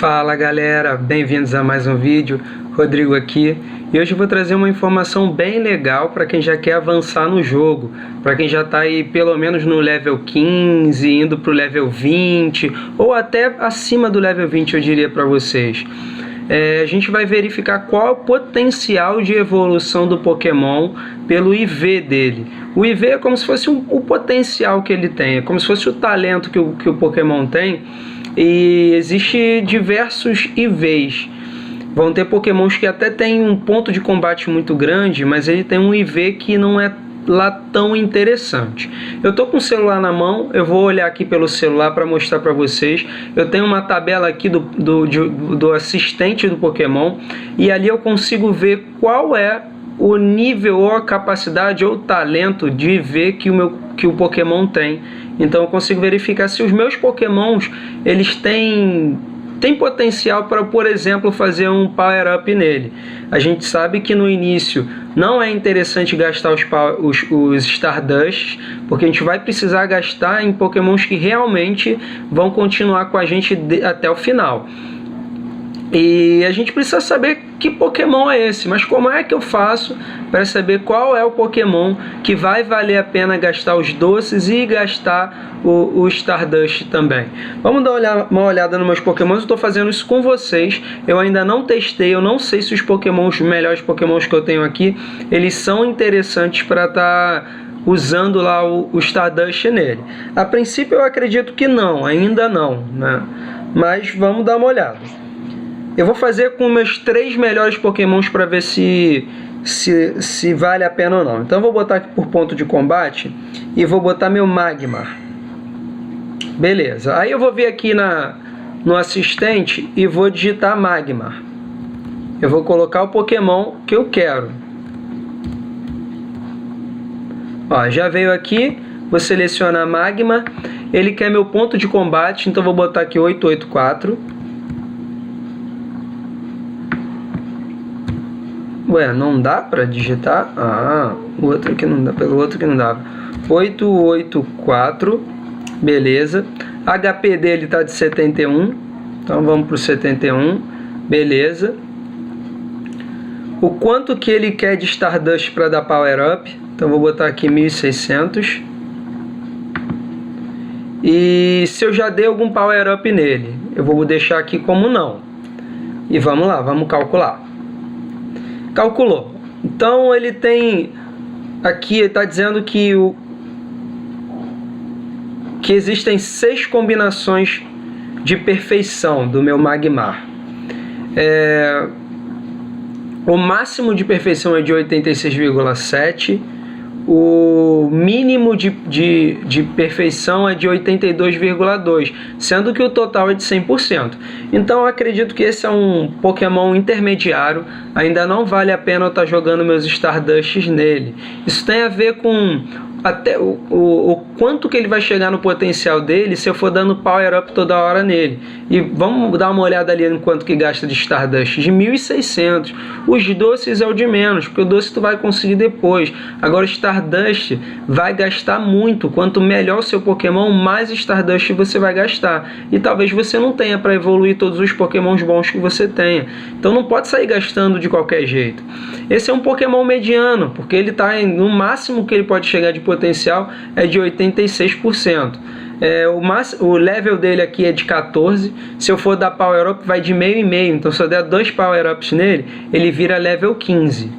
Fala galera, bem-vindos a mais um vídeo, Rodrigo aqui, e hoje eu vou trazer uma informação bem legal para quem já quer avançar no jogo, para quem já está aí pelo menos no level 15, indo para o level 20, ou até acima do level 20 eu diria para vocês. A gente vai verificar qual é o potencial de evolução do Pokémon pelo IV dele. O IV é como se fosse o potencial que ele tem, é como se fosse o talento que o Pokémon tem. E existe diversos IVs. Vão ter Pokémons que até tem um ponto de combate muito grande, mas ele tem um IV que não é lá tão interessante. Eu tô com o celular na mão, eu vou olhar aqui pelo celular para mostrar para vocês. Eu tenho uma tabela aqui do assistente do Pokémon, e ali eu consigo ver qual é o nível ou a capacidade ou talento de IV que o Pokémon tem. Então eu consigo verificar se os meus Pokémons eles têm potencial para, por exemplo, fazer um Power Up nele. A gente sabe que no início não é interessante gastar os Stardust, porque a gente vai precisar gastar em Pokémons que realmente vão continuar com a gente até o final. E a gente precisa saber que Pokémon é esse, mas como é que eu faço para saber qual é o Pokémon que vai valer a pena gastar os doces e gastar o Stardust também? Vamos dar uma olhada nos meus Pokémons. Eu estou fazendo isso com vocês, eu ainda não testei, eu não sei se os melhores Pokémons que eu tenho aqui, eles são interessantes para estar usando lá o Stardust nele. A princípio eu acredito que não, ainda não, né? Mas vamos dar uma olhada. Eu vou fazer com meus 3 melhores Pokémons para ver se vale a pena ou não. Então eu vou botar aqui por ponto de combate e vou botar meu Magmar. Beleza. Aí eu vou vir aqui no assistente e vou digitar Magmar. Eu vou colocar o Pokémon que eu quero. Ó, já veio aqui, vou selecionar Magmar. Ele quer meu ponto de combate, então vou botar aqui 884. Ué, não dá pra digitar? Ah, o outro que não dá, pelo outro que não dava. 884, beleza. HP dele tá de 71, então vamos pro 71, beleza. O quanto que ele quer de Stardust para dar Power Up? Então vou botar aqui 1600. E se eu já dei algum Power Up nele, eu vou deixar aqui como não. E vamos lá, vamos calcular. Calculou. Então ele tem aqui, está dizendo que existem 6 combinações de perfeição do meu Magmar. O máximo de perfeição é de 86,7. O mínimo de perfeição é de 82,2, sendo que o total é de 100%. Então eu acredito que esse é um Pokémon intermediário, ainda não vale a pena eu estar jogando meus Stardusts nele. Isso tem a ver com até o quanto que ele vai chegar no potencial dele se eu for dando Power Up toda hora nele. E vamos dar uma olhada ali no quanto que gasta de Stardust, de 1.600. Os doces é o de menos, porque o doce tu vai conseguir depois. Agora o Stardust vai gastar muito. Quanto melhor o seu Pokémon, mais Stardust você vai gastar. E talvez você não tenha para evoluir todos os Pokémons bons que você tenha. Então não pode sair gastando de qualquer jeito. Esse é um Pokémon mediano, porque ele está no máximo que ele pode chegar de potencial é de 86%. O level dele aqui é de 14. Se eu for dar Power Up vai de meio e meio. Então se eu der 2 Power Ups nele, ele vira level 15.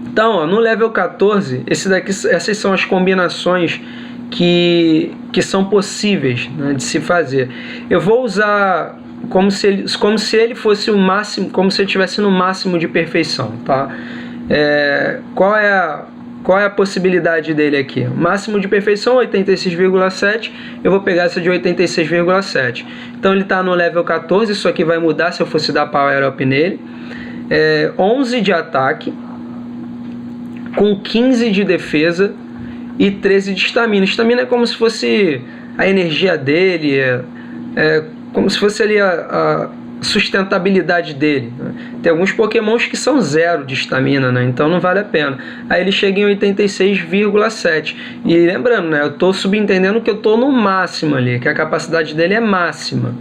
Então ó, no level 14, essas são as combinações que são possíveis, né, de se fazer. Eu vou usar como se ele fosse o máximo, como se ele estivesse no máximo de perfeição, tá? Qual é a possibilidade dele aqui? O máximo de perfeição 86,7. Eu vou pegar essa de 86,7. Então ele está no level 14. Isso aqui vai mudar se eu fosse dar Power Up nele. 11 de ataque, com 15 de defesa e 13 de estamina. Estamina é como se fosse a energia dele, como se fosse ali a sustentabilidade dele, né? Tem alguns Pokémons que são 0 de estamina, né? Então não vale a pena. Aí ele chega em 86,7. E lembrando, né? Eu estou subentendendo que eu estou no máximo ali, que a capacidade dele é máxima.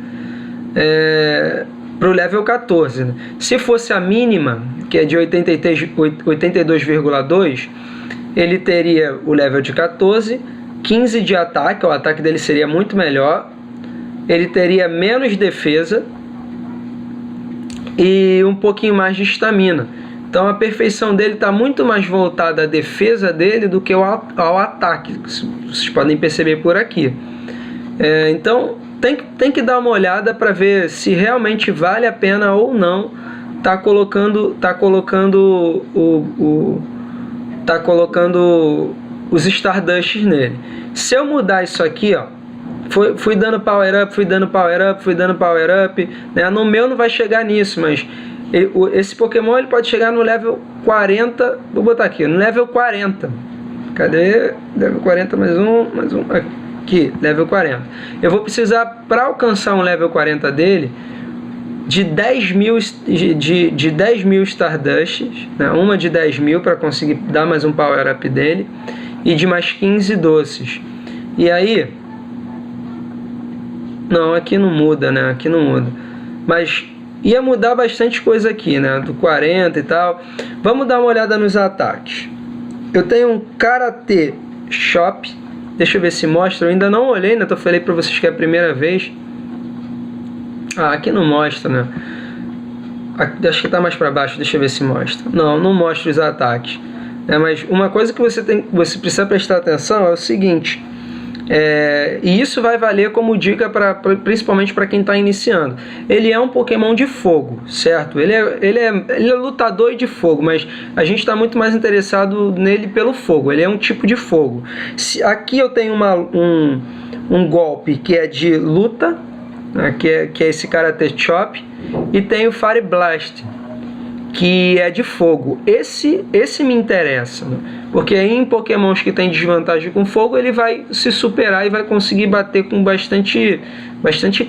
para o level 14. Né? Se fosse a mínima, que é de 82,2, ele teria o level de 14, 15 de ataque, o ataque dele seria muito melhor, ele teria menos defesa e um pouquinho mais de estamina. Então a perfeição dele está muito mais voltada à defesa dele do que ao ataque, vocês podem perceber por aqui. Então tem que dar uma olhada para ver se realmente vale a pena ou não tá colocando os Stardusts nele. Se eu mudar isso aqui, ó, fui dando power up, né? No meu não vai chegar nisso, mas esse Pokémon ele pode chegar no level 40, vou botar aqui, no level 40. Cadê? Level 40, mais um, aqui, level 40. Eu vou precisar, para alcançar um level 40 dele, de 10 mil Stardusts, né? Uma de 10 mil para conseguir dar mais um power up dele, e de mais 15 doces. E aí, não, aqui não muda, né? Aqui não muda, mas ia mudar bastante coisa aqui, né? Do 40 e tal. Vamos dar uma olhada nos ataques. Eu tenho um Karate Chop. Deixa eu ver se mostra. Eu ainda não olhei, né? Eu falei para vocês que é a primeira vez. Ah, aqui não mostra, né? Aqui, acho que tá mais para baixo. Deixa eu ver se mostra. Não mostra os ataques. Mas uma coisa que você precisa prestar atenção é o seguinte. E isso vai valer como dica principalmente para quem está iniciando. Ele é um Pokémon de fogo, certo? Ele é lutador de fogo, mas a gente está muito mais interessado nele pelo fogo. Ele é um tipo de fogo. Aqui eu tenho um golpe que é de luta, né, que é esse Karate Chop, e tem o Fire Blast, que é de fogo. Esse me interessa, né? Porque em Pokémons que tem desvantagem com fogo, ele vai se superar e vai conseguir bater com bastante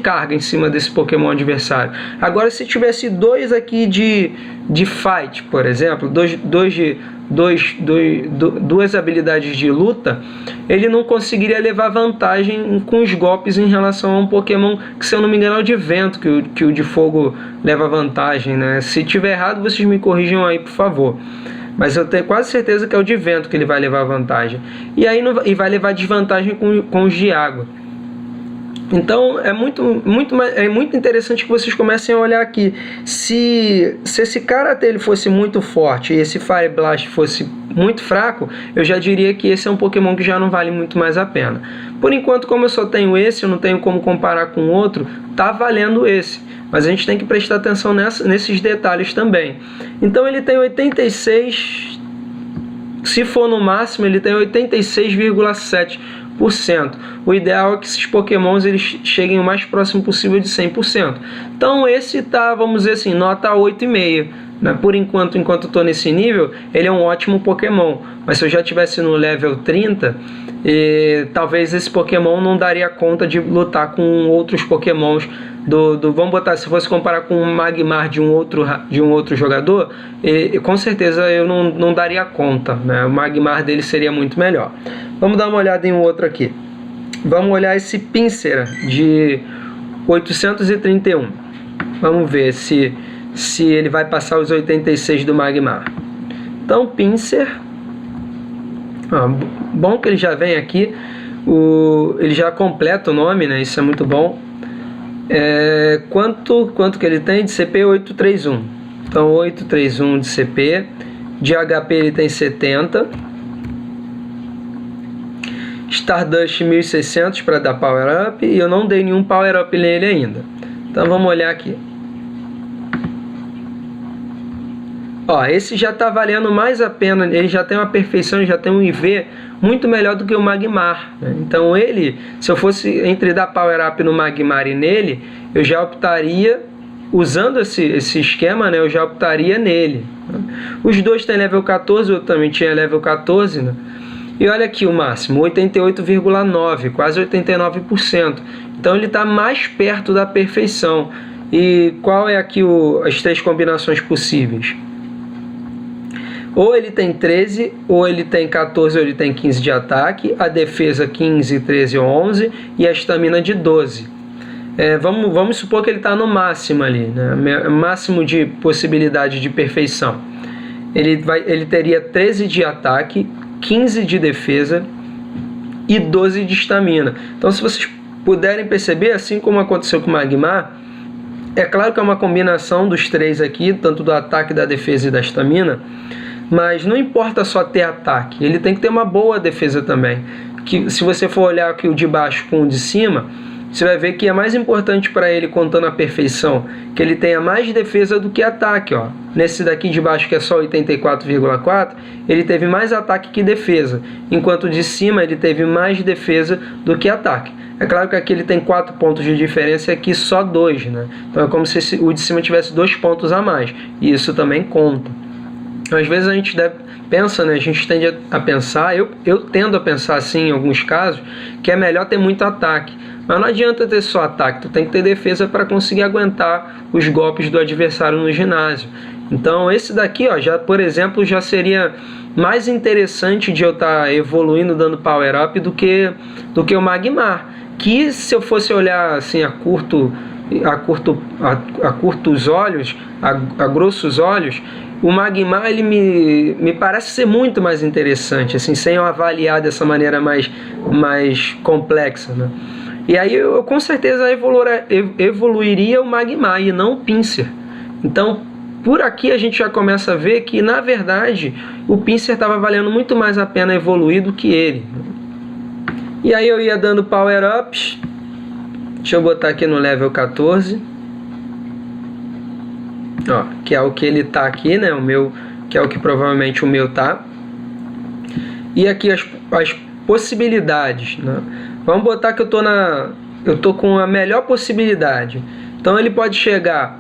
carga em cima desse Pokémon adversário. Agora, se tivesse dois aqui de fight, por exemplo, duas habilidades de luta, ele não conseguiria levar vantagem com os golpes em relação a um Pokémon que, se eu não me engano, é o de vento, que o de fogo leva vantagem, né? Se tiver errado, vocês me corrijam aí, por favor. Mas eu tenho quase certeza que é o de vento que ele vai levar vantagem. E aí vai levar desvantagem com os de água. Então é muito interessante que vocês comecem a olhar aqui. Se esse Karate ele fosse muito forte e esse Fire Blast fosse muito fraco, eu já diria que esse é um Pokémon que já não vale muito mais a pena. Por enquanto, como eu só tenho esse, eu não tenho como comparar com outro, tá valendo esse. Mas a gente tem que prestar atenção nesses detalhes também. Então ele tem 86, se for no máximo, ele tem 86,7%. O ideal é que esses Pokémons eles cheguem o mais próximo possível de 100%. Então esse tá, vamos dizer assim, nota 8,5. Né? Por enquanto eu estou nesse nível, ele é um ótimo Pokémon. Mas se eu já estivesse no level 30, talvez esse Pokémon não daria conta de lutar com outros Pokémons vamos botar, se fosse comparar com o Magmar de um outro jogador, com certeza eu não daria conta, né? O Magmar dele seria muito melhor. Vamos dar uma olhada em um outro aqui. Vamos olhar esse Pinsir de 831. Vamos ver se ele vai passar os 86 do Magmar. Então, Pinsir, bom que ele já vem aqui, ele já completa o nome, né? Isso é muito bom. Quanto que ele tem de CP? 831. Então 831 de CP, de HP ele tem 70, Stardust 1600 para dar power up, e eu não dei nenhum power up nele ainda. Então vamos olhar aqui. Esse já está valendo mais a pena, ele já tem uma perfeição, ele já tem um IV muito melhor do que o Magmar, né? Então se eu fosse entre dar power up no Magmar e nele, eu já optaria, usando esse esquema, né, eu já optaria nele. Os dois têm level 14, eu também tinha level 14, né? E olha aqui o máximo, 88,9%, quase 89%. Então ele está mais perto da perfeição. E qual é aqui as três combinações possíveis? Ou ele tem 13, ou ele tem 14, ou ele tem 15 de ataque, a defesa 15, 13 ou 11 e a estamina de 12. Vamos supor que ele está no máximo ali, né? Máximo de possibilidade de perfeição. Ele teria 13 de ataque, 15 de defesa e 12 de estamina. Então, se vocês puderem perceber, assim como aconteceu com o Magmar, é claro que é uma combinação dos três aqui, tanto do ataque, da defesa e da estamina, mas não importa só ter ataque, ele tem que ter uma boa defesa também. Que, se você for olhar aqui o de baixo com o de cima, você vai ver que é mais importante para ele, contando a perfeição, que ele tenha mais defesa do que ataque. Ó. Nesse daqui de baixo, que é só 84,4, ele teve mais ataque que defesa, enquanto o de cima ele teve mais defesa do que ataque. É claro que aqui ele tem 4 pontos de diferença e aqui só 2, né? Então é como se o de cima tivesse 2 pontos a mais, e isso também conta. Às vezes a gente pensa, né? A gente tende a pensar, eu tendo a pensar assim em alguns casos, que é melhor ter muito ataque. Mas não adianta ter só ataque, tu tem que ter defesa para conseguir aguentar os golpes do adversário no ginásio. Então esse daqui, ó, já, por exemplo, já seria mais interessante de eu estar evoluindo, dando power up, do que o Magmar. Que se eu fosse olhar assim a curtos olhos, a grossos olhos, o Magmar ele me parece ser muito mais interessante, assim, sem eu avaliar dessa maneira mais complexa, né? E aí eu com certeza evoluiria o Magmar e não o Pinsir. Então, por aqui a gente já começa a ver que, na verdade, o Pinsir estava valendo muito mais a pena evoluir do que ele. E aí eu ia dando power-ups. Deixa eu botar aqui no level 14. Ó, que é o que ele tá aqui, né? O meu, que é o que provavelmente o meu tá. E aqui as possibilidades, né? Vamos botar que eu tô com a melhor possibilidade. Então ele pode chegar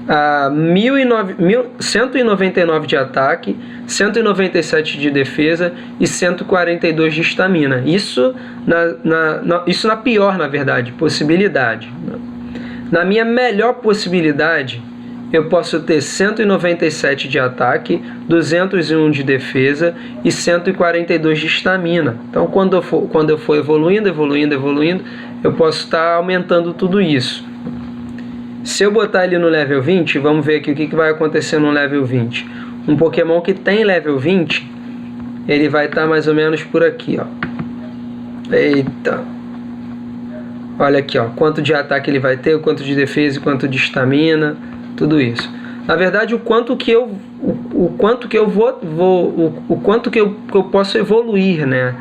a 199 de ataque, 197 de defesa e 142 de estamina. Isso na pior, na verdade, possibilidade. Na minha melhor possibilidade, eu posso ter 197 de ataque, 201 de defesa e 142 de estamina. Então, quando eu for evoluindo, eu posso estar aumentando tudo isso. Se eu botar ele no level 20, vamos ver aqui o que vai acontecer no level 20. Um Pokémon que tem level 20, ele vai estar mais ou menos por aqui, ó. Eita! Olha aqui, ó, quanto de ataque ele vai ter, o quanto de defesa e quanto de estamina, tudo isso. Na verdade, o quanto que eu posso evoluir, né?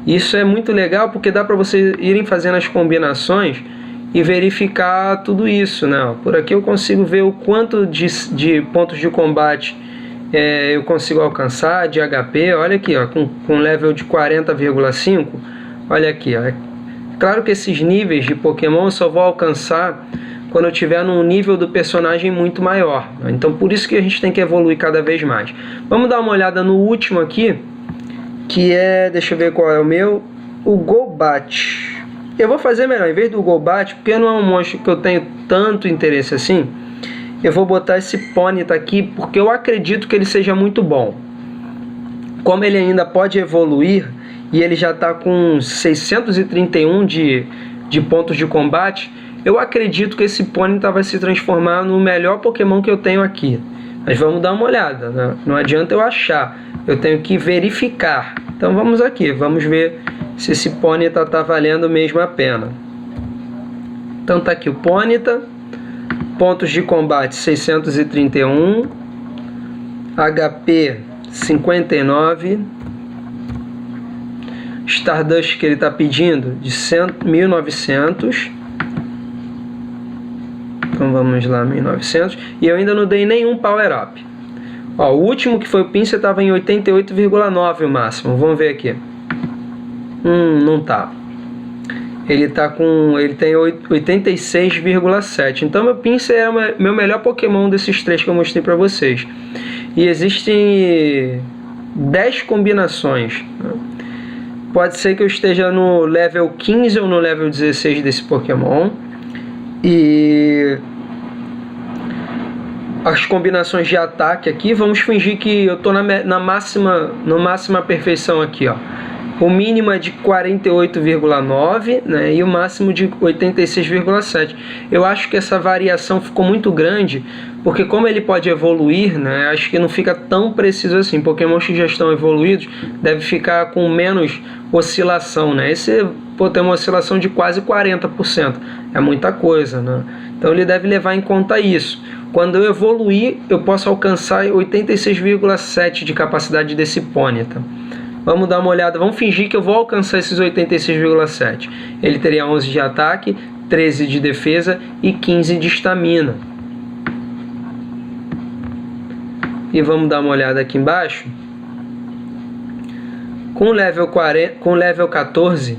Isso é muito legal porque dá para vocês irem fazendo as combinações e verificar tudo isso, né? Por aqui eu consigo ver o quanto de pontos de combate eu consigo alcançar, de HP. Olha aqui, ó, com level de 40,5. Olha aqui, ó. Claro que esses níveis de Pokémon eu só vou alcançar quando eu estiver num nível do personagem muito maior. Então por isso que a gente tem que evoluir cada vez mais. Vamos dar uma olhada no último aqui, que é, deixa eu ver qual é o meu, o Golbat. Eu vou fazer melhor, em vez do Golbat, porque não é um monstro que eu tenho tanto interesse assim, eu vou botar esse Ponyta aqui, porque eu acredito que ele seja muito bom. Como ele ainda pode evoluir, e ele já está com 631 de pontos de combate, eu acredito que esse Ponyta vai se transformar no melhor Pokémon que eu tenho aqui. Mas vamos dar uma olhada, né? Não adianta eu achar, eu tenho que verificar. Então vamos aqui, vamos ver se esse Ponyta está valendo mesmo a pena. Então tá aqui o Ponyta, pontos de combate 631, HP 59, Stardust que ele está pedindo de 1900. Então vamos lá, 1900. E eu ainda não dei nenhum power up. Ó, o último que foi o Pinsir estava em 88,9 o máximo. Vamos ver aqui. Não tá. Ele tem 86,7. Então meu Pinsir é meu melhor Pokémon desses três que eu mostrei para vocês. E existem 10 combinações. Pode ser que eu esteja no level 15 ou no level 16 desse Pokémon. E as combinações de ataque aqui, vamos fingir que eu estou na máxima perfeição aqui, ó. O mínimo é de 48,9, né, e o máximo de 86,7. Eu acho que essa variação ficou muito grande, porque como ele pode evoluir, né, acho que não fica tão preciso assim. Pokémons que já estão evoluídos deve ficar com menos oscilação, né? Esse tem uma oscilação de quase 40%. É muita coisa, né? Então ele deve levar em conta isso. Quando eu evoluir, eu posso alcançar 86,7 de capacidade desse Ponyta. Vamos dar uma olhada, vamos fingir que eu vou alcançar esses 86,7. Ele teria 11 de ataque, 13 de defesa e 15 de estamina. E vamos dar uma olhada aqui embaixo. Com level 14,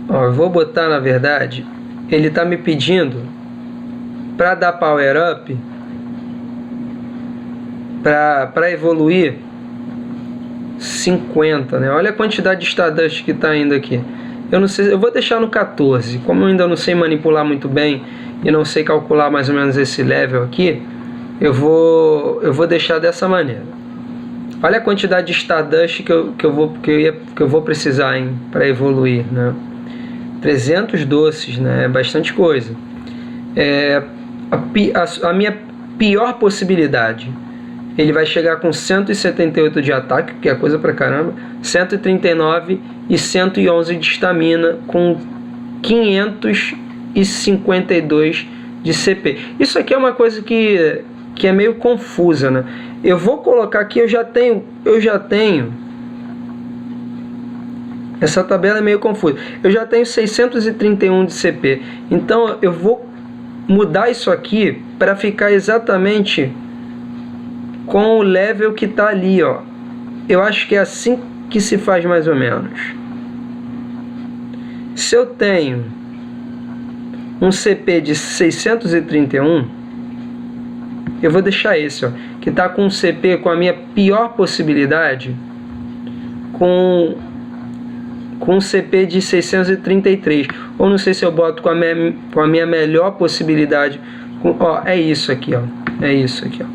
ó, eu vou botar, na verdade, ele está me pedindo para dar power up, para evoluir 50, né? Olha a quantidade de Stardust que está indo aqui. Eu não sei, eu vou deixar no 14. Como eu ainda não sei manipular muito bem e não sei calcular mais ou menos esse level aqui, eu vou deixar dessa maneira. Olha a quantidade de Stardust que eu vou precisar para evoluir, né? 300 doces, né? É bastante coisa. A minha pior possibilidade, ele vai chegar com 178 de ataque, que é coisa pra caramba, 139 e 111 de estamina, com 552 de CP. Isso aqui é uma coisa que é meio confusa, né? Eu vou colocar aqui, eu já tenho. Essa tabela é meio confusa. Eu já tenho 631 de CP. Então eu vou mudar isso aqui para ficar exatamente com o level que está ali, ó. Eu acho que é assim que se faz mais ou menos. Se eu tenho um CP de 631, eu vou deixar esse, ó, que está com um CP com a minha pior possibilidade, com um CP de 633. Ou não sei se eu boto com a minha melhor possibilidade. Ó, é isso aqui, ó. É isso aqui, ó.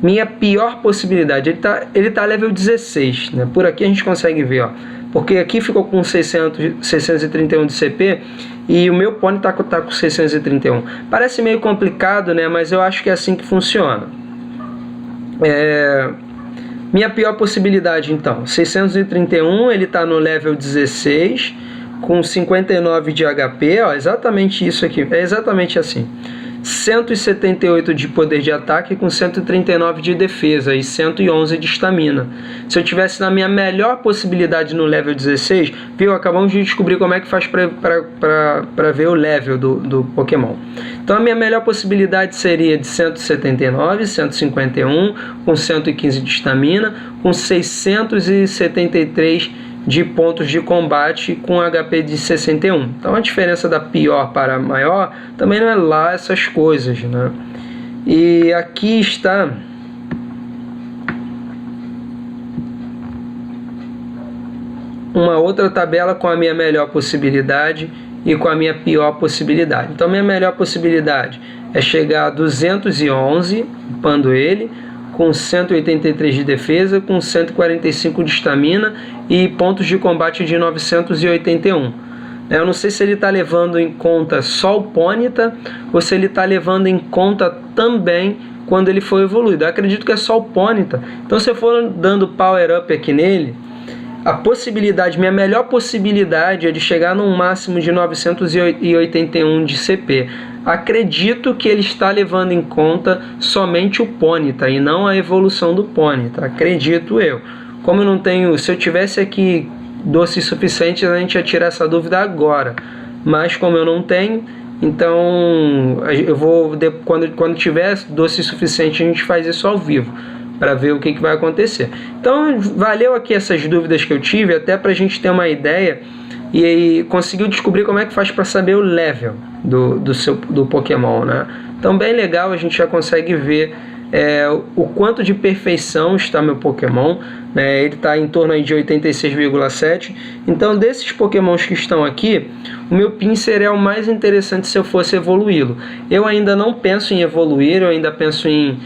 Minha pior possibilidade, ele tá level 16, né? Por aqui a gente consegue ver, ó. Porque aqui ficou com 631 de CP e o meu pônei tá com 631. Parece meio complicado, né? Mas eu acho que é assim que funciona. Minha pior possibilidade, então, 631, ele tá no level 16, com 59 de HP, ó, exatamente isso aqui, é exatamente assim. 178 de poder de ataque com 139 de defesa e 111 de estamina. Se eu tivesse na minha melhor possibilidade no level 16, viu? Acabamos de descobrir como é que faz para ver o level do Pokémon. Então a minha melhor possibilidade seria de 179, 151, com 115 de estamina, com 673 de pontos de combate com HP de 61. Então a diferença da pior para a maior também não é lá essas coisas, né? E aqui está uma outra tabela com a minha melhor possibilidade e com a minha pior possibilidade. Então minha melhor possibilidade é chegar a 211, upando ele, com 183 de defesa, com 145 de estamina e pontos de combate de 981. Eu não sei se ele está levando em conta só o Ponyta ou se ele está levando em conta também quando ele for evoluído. Eu acredito que é só o Ponyta. Então se eu for dando power up aqui nele, a possibilidade, minha melhor possibilidade é de chegar num máximo de 981 de CP. Acredito que ele está levando em conta somente o Ponyta e não a evolução do Ponyta. Acredito eu. Como eu não tenho, se eu tivesse aqui doces suficientes, a gente ia tirar essa dúvida agora. Mas como eu não tenho, então eu vou, quando tiver doce suficiente, a gente faz isso ao vivo, para ver o que vai acontecer. Então valeu aqui essas dúvidas que eu tive, até para a gente ter uma ideia e conseguiu descobrir como é que faz para saber o level do Pokémon, né? Então bem legal, a gente já consegue ver o quanto de perfeição está meu Pokémon. Ele está em torno aí de 86,7. Então, desses Pokémons que estão aqui, o meu Pinsir é o mais interessante se eu fosse evoluí-lo. Eu ainda não penso em evoluir, eu ainda penso em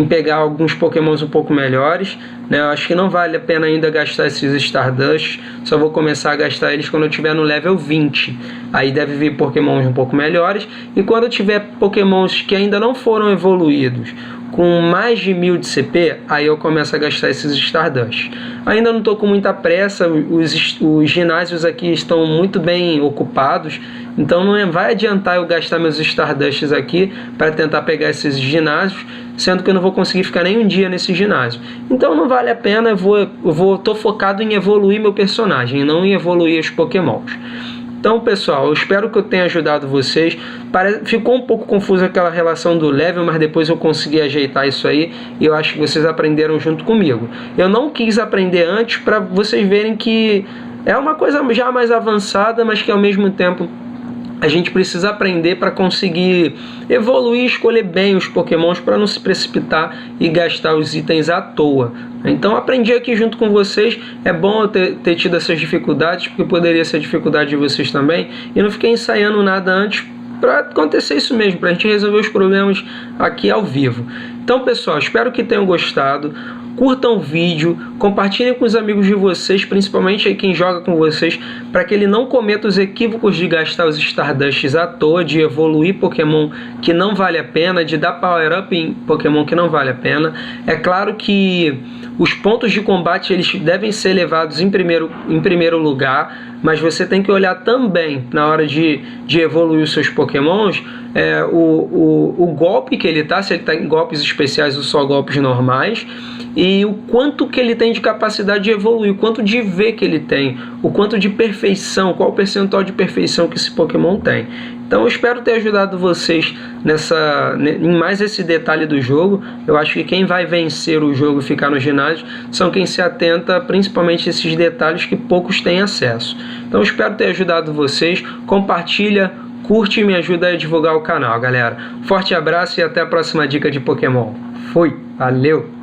pegar alguns Pokémons um pouco melhores. Eu acho que não vale a pena ainda gastar esses Stardust, só vou começar a gastar eles quando eu estiver no level 20. Aí deve vir Pokémons um pouco melhores, e quando eu tiver Pokémons que ainda não foram evoluídos, com mais de 1000 de CP, aí eu começo a gastar esses Stardust. Ainda não estou com muita pressa, os ginásios aqui estão muito bem ocupados, então não vai adiantar eu gastar meus Stardusts aqui para tentar pegar esses ginásios, sendo que eu não vou conseguir ficar nem um dia nesse ginásio. Então não vale a pena, tô focado em evoluir meu personagem, não em evoluir os Pokémons. Então, pessoal, eu espero que eu tenha ajudado vocês. Ficou um pouco confuso aquela relação do level, mas depois eu consegui ajeitar isso aí e eu acho que vocês aprenderam junto comigo. Eu não quis aprender antes para vocês verem que é uma coisa já mais avançada, mas que ao mesmo tempo a gente precisa aprender para conseguir evoluir e escolher bem os Pokémons para não se precipitar e gastar os itens à toa. Então aprendi aqui junto com vocês. É bom eu ter tido essas dificuldades, porque poderia ser dificuldade de vocês também, e não fiquei ensaiando nada antes para acontecer isso mesmo, para a gente resolver os problemas aqui ao vivo. Então, pessoal, espero que tenham gostado. Curtam o vídeo, compartilhem com os amigos de vocês, principalmente aí quem joga com vocês, para que ele não cometa os equívocos de gastar os Stardusts à toa, de evoluir Pokémon que não vale a pena, de dar Power Up em Pokémon que não vale a pena. É claro que os pontos de combate eles devem ser levados em primeiro lugar, mas você tem que olhar também, na hora de evoluir os seus Pokémons, o golpe que ele tá, se ele está em golpes especiais ou só golpes normais, e o quanto que ele tem de capacidade de evoluir, o quanto de V que ele tem, o quanto de perfeição, qual o percentual de perfeição que esse Pokémon tem. Então eu espero ter ajudado vocês em mais esse detalhe do jogo. Eu acho que quem vai vencer o jogo e ficar no ginásio são quem se atenta principalmente a esses detalhes que poucos têm acesso. Então eu espero ter ajudado vocês. Compartilha, curte e me ajuda a divulgar o canal, galera. Forte abraço e até a próxima dica de Pokémon. Fui, valeu!